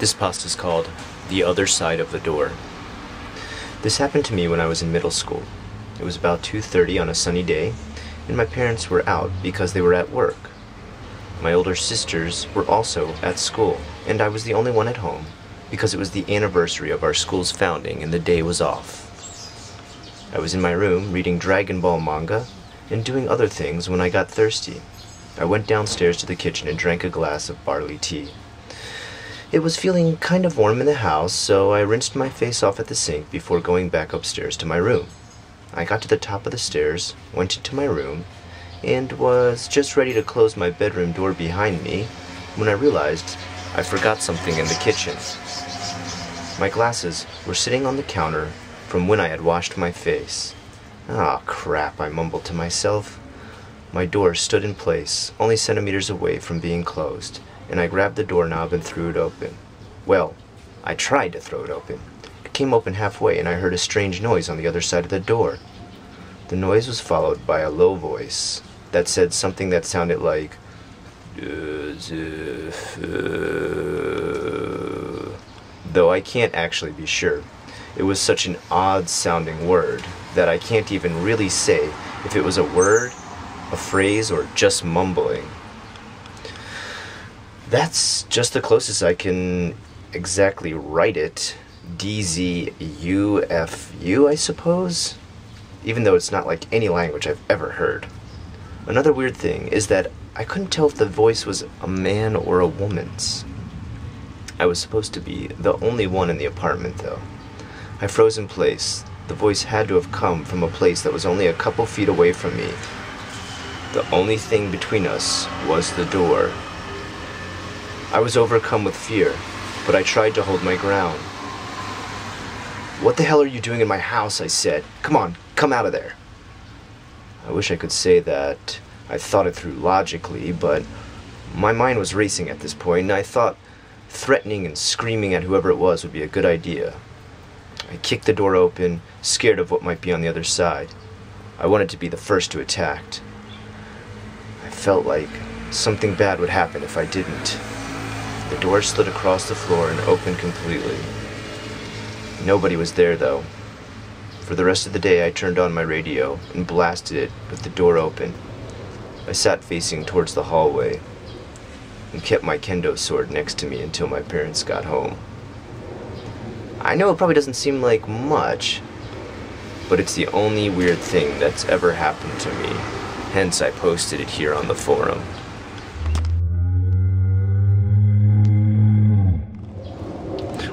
This pasta is called The Other Side of the Door. This happened to me when I was in middle school. It was about 2:30 on a sunny day, and my parents were out because they were at work. My older sisters were also at school, and I was the only one at home because it was the anniversary of our school's founding and the day was off. I was in my room reading Dragon Ball manga and doing other things when I got thirsty. I went downstairs to the kitchen and drank a glass of barley tea. It was feeling kind of warm in the house, so I rinsed my face off at the sink before going back upstairs to my room. I got to the top of the stairs, went into my room, and was just ready to close my bedroom door behind me when I realized I forgot something in the kitchen. My glasses were sitting on the counter from when I had washed my face. "Ah, crap," I mumbled to myself. My door stood in place, only centimeters away from being closed, and I grabbed the doorknob and threw it open. Well, I tried to throw it open. It came open halfway and I heard a strange noise on the other side of the door. The noise was followed by a low voice that said something that sounded like, though I can't actually be sure. It was such an odd sounding word that I can't even really say if it was a word, a phrase, or just mumbling. That's just the closest I can exactly write it. DZUFU, I suppose? Even though it's not like any language I've ever heard. Another weird thing is that I couldn't tell if the voice was a man or a woman's. I was supposed to be the only one in the apartment, though. I froze in place. The voice had to have come from a place that was only a couple feet away from me. The only thing between us was the door. I was overcome with fear, but I tried to hold my ground. "What the hell are you doing in my house?" I said. "Come on, come out of there." I wish I could say that I thought it through logically, but my mind was racing at this point, and I thought threatening and screaming at whoever it was would be a good idea. I kicked the door open, scared of what might be on the other side. I wanted to be the first to attack. I felt like something bad would happen if I didn't. The door slid across the floor and opened completely. Nobody was there, though. For the rest of the day, I turned on my radio and blasted it with the door open. I sat facing towards the hallway and kept my kendo sword next to me until my parents got home. I know it probably doesn't seem like much, but it's the only weird thing that's ever happened to me. Hence, I posted it here on the forum.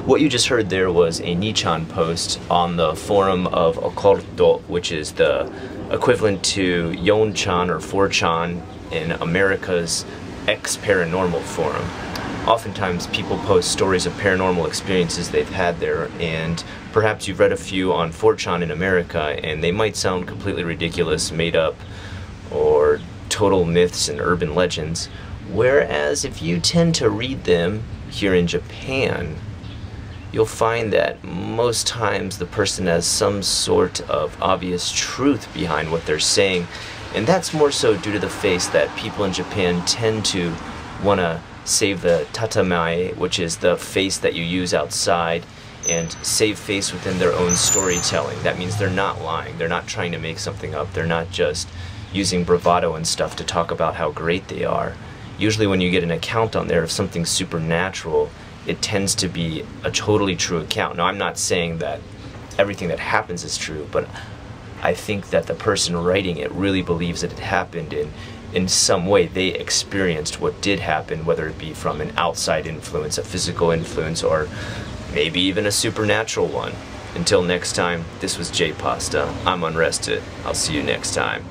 What you just heard there was a Nichan post on the forum of Occulto, which is the equivalent to Yonchan or 4chan in America's ex-paranormal forum. Oftentimes people post stories of paranormal experiences they've had there, and perhaps you've read a few on 4chan in America, and they might sound completely ridiculous, made up, or total myths and urban legends. Whereas if you tend to read them here in Japan, you'll find that most times the person has some sort of obvious truth behind what they're saying, and that's more so due to the face that people in Japan tend to want to save the tatamae, which is the face that you use outside, and save face within their own storytelling. That means they're not lying, they're not trying to make something up, they're not just using bravado and stuff to talk about how great they are. Usually when you get an account on there of something supernatural, it tends to be a totally true account. Now, I'm not saying that everything that happens is true, but I think that the person writing it really believes that it happened, and in some way they experienced what did happen, whether it be from an outside influence, a physical influence, or maybe even a supernatural one. Until next time, this was JPASTA. I'm Unrested. I'll see you next time.